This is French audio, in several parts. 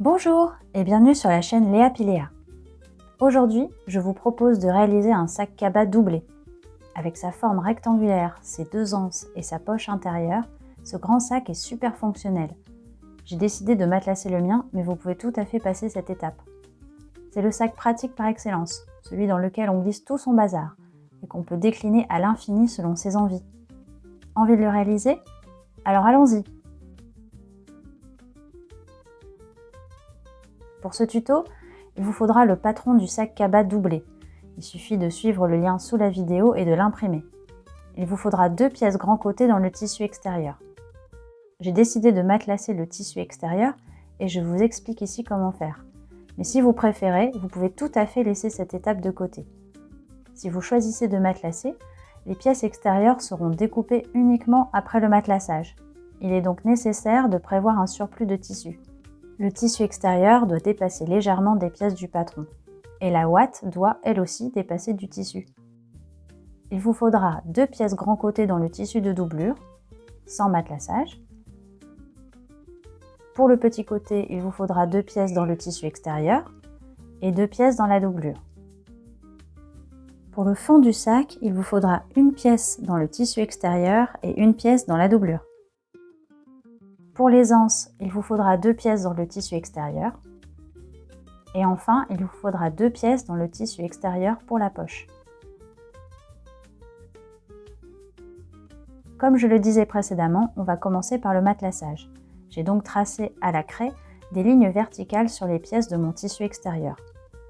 Bonjour et bienvenue sur la chaîne Léa Piléa. Aujourd'hui, je vous propose de réaliser un sac cabas doublé. Avec sa forme rectangulaire, ses deux anses et sa poche intérieure, ce grand sac est super fonctionnel. J'ai décidé de matelasser le mien, mais vous pouvez tout à fait passer cette étape. C'est le sac pratique par excellence, celui dans lequel on glisse tout son bazar et qu'on peut décliner à l'infini selon ses envies. Envie de le réaliser? Alors allons-y! Pour ce tuto, il vous faudra le patron du sac cabas doublé. Il suffit de suivre le lien sous la vidéo et de l'imprimer. Il vous faudra 2 pièces grand côté dans le tissu extérieur. J'ai décidé de matelasser le tissu extérieur et je vous explique ici comment faire. Mais si vous préférez, vous pouvez tout à fait laisser cette étape de côté. Si vous choisissez de matelasser, les pièces extérieures seront découpées uniquement après le matelassage. Il est donc nécessaire de prévoir un surplus de tissu. Le tissu extérieur doit dépasser légèrement des pièces du patron et la ouate doit elle aussi dépasser du tissu. Il vous faudra 2 pièces grand côté dans le tissu de doublure, sans matelassage. Pour le petit côté, il vous faudra 2 pièces dans le tissu extérieur et 2 pièces dans la doublure. Pour le fond du sac, il vous faudra 1 pièce dans le tissu extérieur et 1 pièce dans la doublure. Pour les anses, il vous faudra 2 pièces dans le tissu extérieur. Et enfin, il vous faudra 2 pièces dans le tissu extérieur pour la poche. Comme je le disais précédemment, on va commencer par le matelassage. J'ai donc tracé à la craie des lignes verticales sur les pièces de mon tissu extérieur,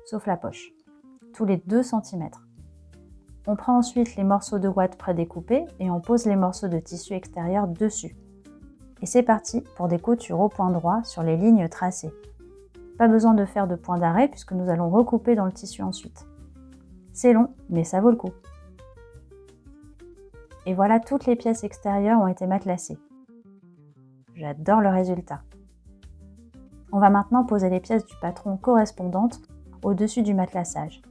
sauf la poche, tous les 2 cm. On prend ensuite les morceaux de ouate prédécoupés et on pose les morceaux de tissu extérieur dessus. Et c'est parti pour des coutures au point droit sur les lignes tracées. Pas besoin de faire de point d'arrêt puisque nous allons recouper dans le tissu ensuite. C'est long, mais ça vaut le coup. Et voilà, toutes les pièces extérieures ont été matelassées. J'adore le résultat. On va maintenant poser les pièces du patron correspondantes au-dessus du matelassage.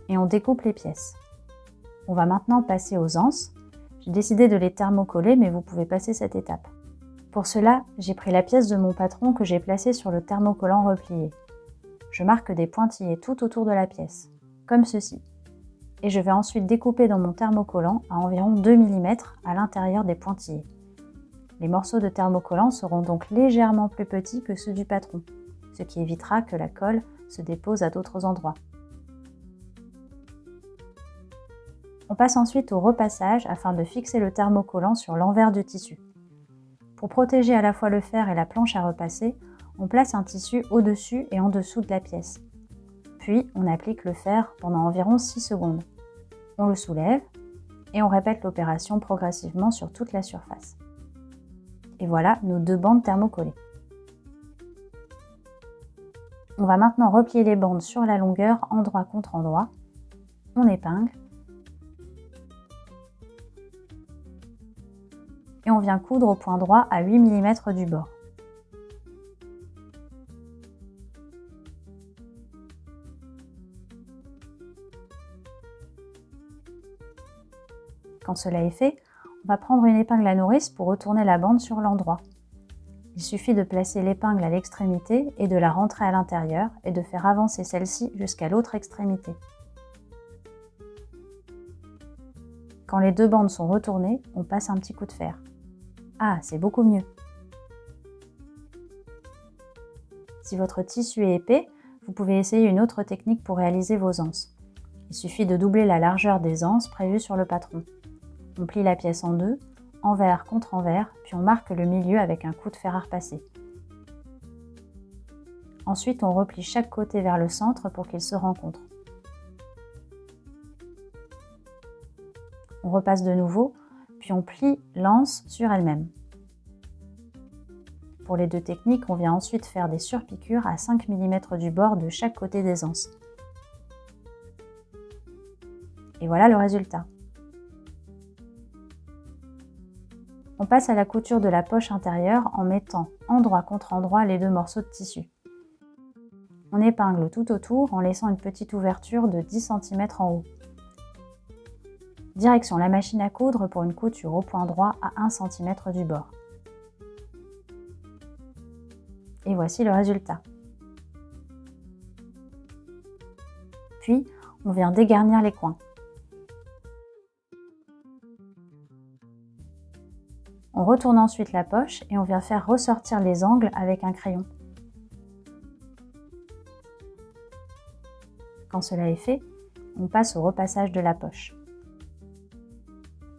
Et on découpe les pièces. On va maintenant passer aux anses. J'ai décidé de les thermocoller, mais vous pouvez passer cette étape. Pour cela, j'ai pris la pièce de mon patron que j'ai placée sur le thermocollant replié. Je marque des pointillés tout autour de la pièce, comme ceci. Et je vais ensuite découper dans mon thermocollant à environ 2 mm à l'intérieur des pointillés. Les morceaux de thermocollant seront donc légèrement plus petits que ceux du patron, ce qui évitera que la colle se dépose à d'autres endroits. On passe ensuite au repassage afin de fixer le thermocollant sur l'envers du tissu. Pour protéger à la fois le fer et la planche à repasser, on place un tissu au-dessus et en dessous de la pièce. Puis, on applique le fer pendant environ 6 secondes. On le soulève et on répète l'opération progressivement sur toute la surface. Et voilà nos 2 bandes thermocollées. On va maintenant replier les bandes sur la longueur endroit contre endroit. On épingle. Et on vient coudre au point droit à 8 mm du bord. Quand cela est fait, on va prendre une épingle à nourrice pour retourner la bande sur l'endroit. Il suffit de placer l'épingle à l'extrémité et de la rentrer à l'intérieur et de faire avancer celle-ci jusqu'à l'autre extrémité. Quand les 2 bandes sont retournées, on passe un petit coup de fer. Ah, c'est beaucoup mieux. Si votre tissu est épais, vous pouvez essayer une autre technique pour réaliser vos anses. Il suffit de doubler la largeur des anses prévues sur le patron. On plie la pièce en 2, envers contre envers, puis on marque le milieu avec un coup de fer à repasser. Ensuite, on replie chaque côté vers le centre pour qu'ils se rencontrent. On repasse de nouveau, puis on plie l'anse sur elle-même. Pour les 2 techniques, on vient ensuite faire des surpiqûres à 5 mm du bord de chaque côté des anses. Et voilà le résultat. On passe à la couture de la poche intérieure en mettant endroit contre endroit les 2 morceaux de tissu. On épingle tout autour en laissant une petite ouverture de 10 cm en haut. Direction la machine à coudre pour une couture au point droit à 1 cm du bord. Et voici le résultat. Puis, on vient dégarnir les coins. On retourne ensuite la poche et on vient faire ressortir les angles avec un crayon. Quand cela est fait, on passe au repassage de la poche.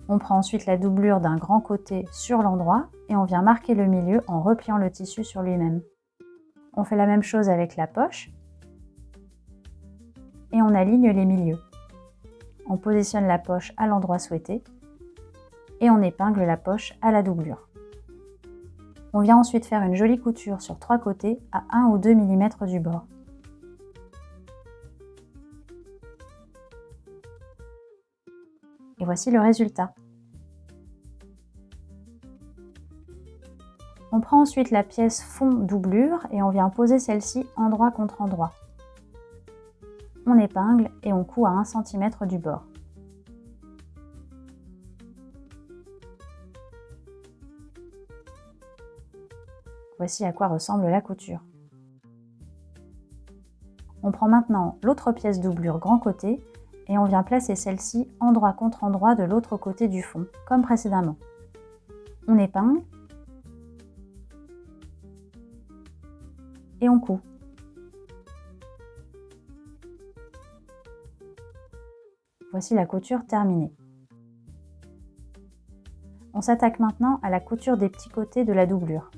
On prend ensuite la doublure d'un grand côté sur l'endroit et on vient marquer le milieu en repliant le tissu sur lui-même. On fait la même chose avec la poche et on aligne les milieux. On positionne la poche à l'endroit souhaité et on épingle la poche à la doublure. On vient ensuite faire une jolie couture sur 3 côtés à 1 ou 2 mm du bord. Et voici le résultat. On prend ensuite la pièce fond doublure et on vient poser celle-ci endroit contre endroit. On épingle et on coud à 1 cm du bord. Voici à quoi ressemble la couture. On prend maintenant l'autre pièce doublure grand côté et on vient placer celle-ci endroit contre endroit de l'autre côté du fond, comme précédemment. On épingle et on coud. Voici la couture terminée. On s'attaque maintenant à la couture des petits côtés de la doublure.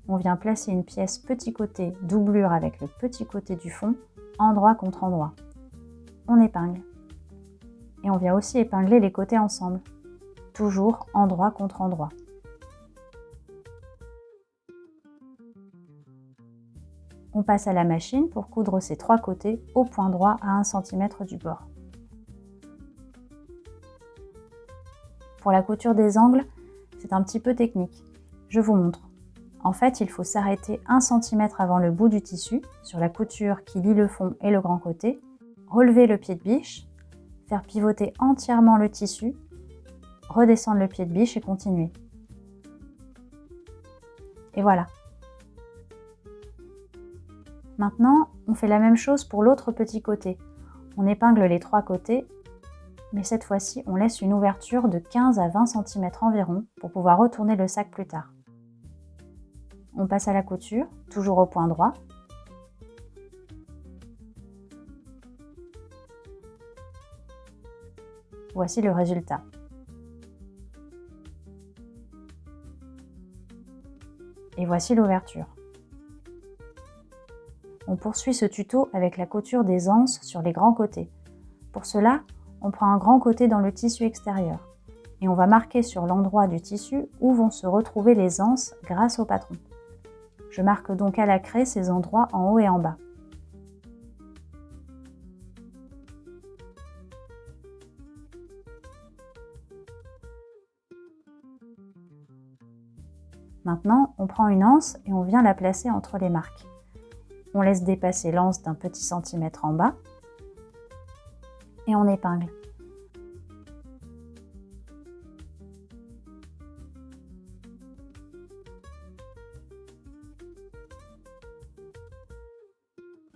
On vient placer une pièce petit côté doublure avec le petit côté du fond, endroit contre endroit. On épingle. Et on vient aussi épingler les côtés ensemble, toujours endroit contre endroit. On passe à la machine pour coudre ces 3 côtés au point droit à 1 cm du bord. Pour la couture des angles, c'est un petit peu technique. Je vous montre. En fait, il faut s'arrêter 1 cm avant le bout du tissu, sur la couture qui lie le fond et le grand côté, relever le pied de biche, faire pivoter entièrement le tissu, redescendre le pied de biche et continuer. Et voilà. Maintenant, on fait la même chose pour l'autre petit côté. On épingle les 3 côtés, mais cette fois-ci, on laisse une ouverture de 15 à 20 cm environ pour pouvoir retourner le sac plus tard. On passe à la couture, toujours au point droit. Voici le résultat. Et voici l'ouverture. On poursuit ce tuto avec la couture des anses sur les grands côtés. Pour cela, on prend un grand côté dans le tissu extérieur et on va marquer sur l'endroit du tissu où vont se retrouver les anses grâce au patron. Je marque donc à la craie ces endroits en haut et en bas. Maintenant, on prend une anse et on vient la placer entre les marques. On laisse dépasser l'anse d'un petit centimètre en bas et on épingle.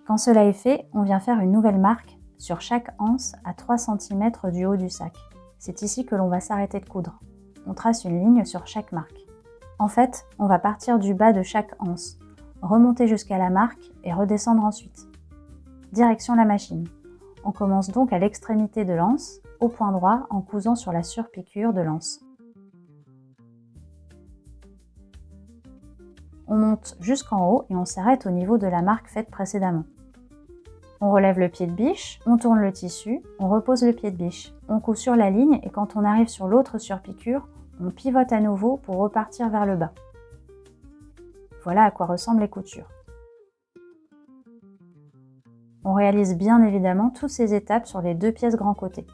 Quand cela est fait, on vient faire une nouvelle marque sur chaque anse à 3 cm du haut du sac. C'est ici que l'on va s'arrêter de coudre. On trace une ligne sur chaque marque. En fait, on va partir du bas de chaque anse, remonter jusqu'à la marque et redescendre ensuite. Direction la machine. On commence donc à l'extrémité de l'anse, au point droit, en cousant sur la surpiqûre de l'anse. On monte jusqu'en haut et on s'arrête au niveau de la marque faite précédemment. On relève le pied de biche, on tourne le tissu, on repose le pied de biche. On coud sur la ligne et quand on arrive sur l'autre surpiqûre, on pivote à nouveau pour repartir vers le bas. Voilà à quoi ressemblent les coutures. On réalise bien évidemment toutes ces étapes sur les 2 pièces grand côté.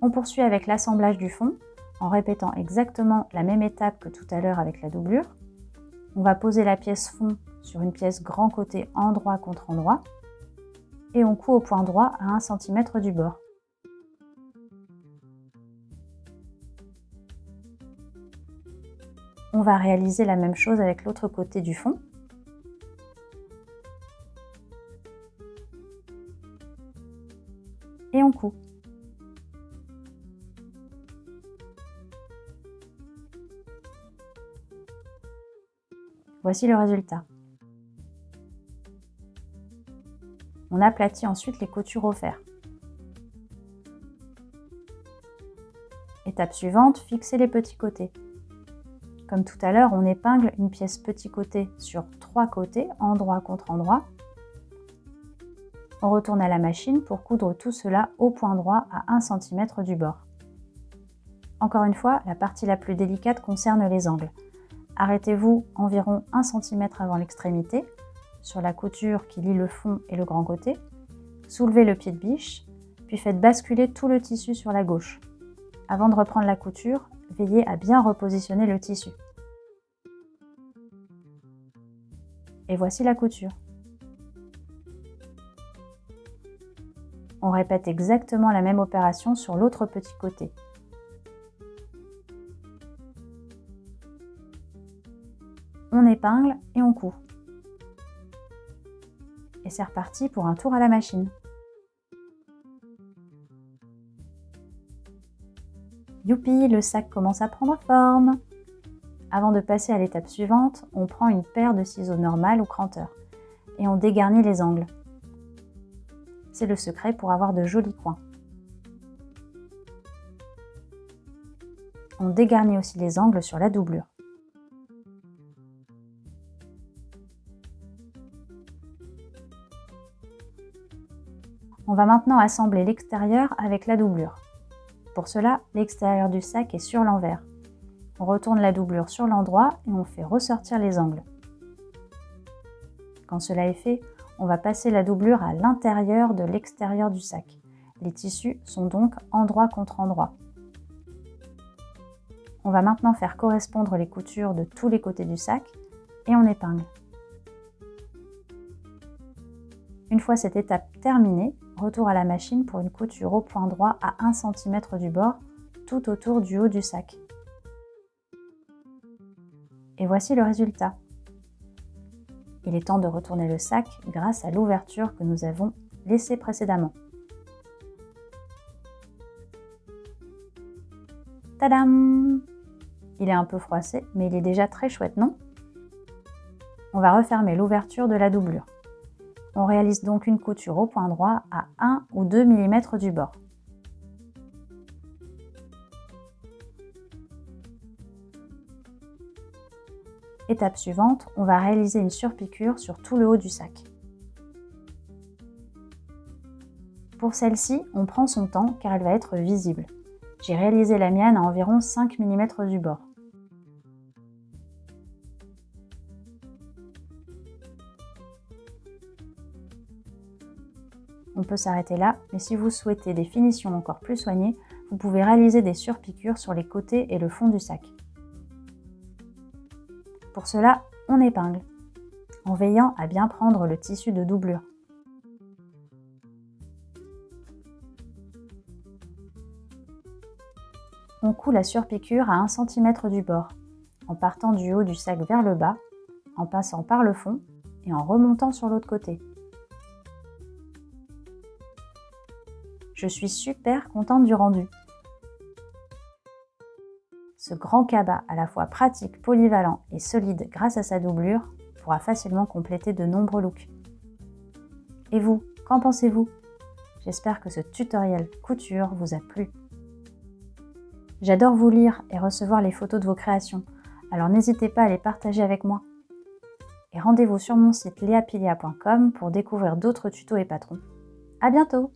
On poursuit avec l'assemblage du fond, en répétant exactement la même étape que tout à l'heure avec la doublure. On va poser la pièce fond sur une pièce grand côté endroit contre endroit et on coud au point droit à 1 cm du bord. On va réaliser la même chose avec l'autre côté du fond. et on coud. Voici le résultat. On aplatit ensuite les coutures au fer. Étape suivante, fixer les petits côtés. Comme tout à l'heure, on épingle une pièce petit côté sur 3 côtés, endroit contre endroit. On retourne à la machine pour coudre tout cela au point droit à 1 cm du bord. Encore une fois, la partie la plus délicate concerne les angles. Arrêtez-vous environ 1 cm avant l'extrémité, sur la couture qui lie le fond et le grand côté. Soulevez le pied de biche, puis faites basculer tout le tissu sur la gauche. Avant de reprendre la couture, veillez à bien repositionner le tissu. Et voici la couture. On répète exactement la même opération sur l'autre petit côté. On épingle et on coud. Et c'est reparti pour un tour à la machine. Youpi, le sac commence à prendre forme. Avant de passer à l'étape suivante, on prend une paire de ciseaux normales ou cranteurs et on dégarnit les angles. C'est le secret pour avoir de jolis coins. On dégarnit aussi les angles sur la doublure. On va maintenant assembler l'extérieur avec la doublure. Pour cela, l'extérieur du sac est sur l'envers. On retourne la doublure sur l'endroit et on fait ressortir les angles. Quand cela est fait, on va passer la doublure à l'intérieur de l'extérieur du sac. Les tissus sont donc endroit contre endroit. On va maintenant faire correspondre les coutures de tous les côtés du sac et on épingle. Une fois cette étape terminée, retour à la machine pour une couture au point droit à 1 cm du bord, tout autour du haut du sac. Et voici le résultat. Il est temps de retourner le sac grâce à l'ouverture que nous avons laissée précédemment. Tadam! Il est un peu froissé, mais il est déjà très chouette, non? On va refermer l'ouverture de la doublure. On réalise donc une couture au point droit à 1 ou 2 mm du bord. Étape suivante, on va réaliser une surpiqûre sur tout le haut du sac. Pour celle-ci, on prend son temps car elle va être visible. J'ai réalisé la mienne à environ 5 mm du bord. On peut s'arrêter là, mais si vous souhaitez des finitions encore plus soignées, vous pouvez réaliser des surpiqûres sur les côtés et le fond du sac. Pour cela, on épingle, en veillant à bien prendre le tissu de doublure. On coud la surpiqûre à 1 cm du bord, en partant du haut du sac vers le bas, en passant par le fond et en remontant sur l'autre côté. Je suis super contente du rendu. Ce grand cabas, à la fois pratique, polyvalent et solide grâce à sa doublure, pourra facilement compléter de nombreux looks. Et vous, qu'en pensez-vous? J'espère que ce tutoriel couture vous a plu. J'adore vous lire et recevoir les photos de vos créations, alors n'hésitez pas à les partager avec moi. Et rendez-vous sur mon site leapilia.com pour découvrir d'autres tutos et patrons. À bientôt!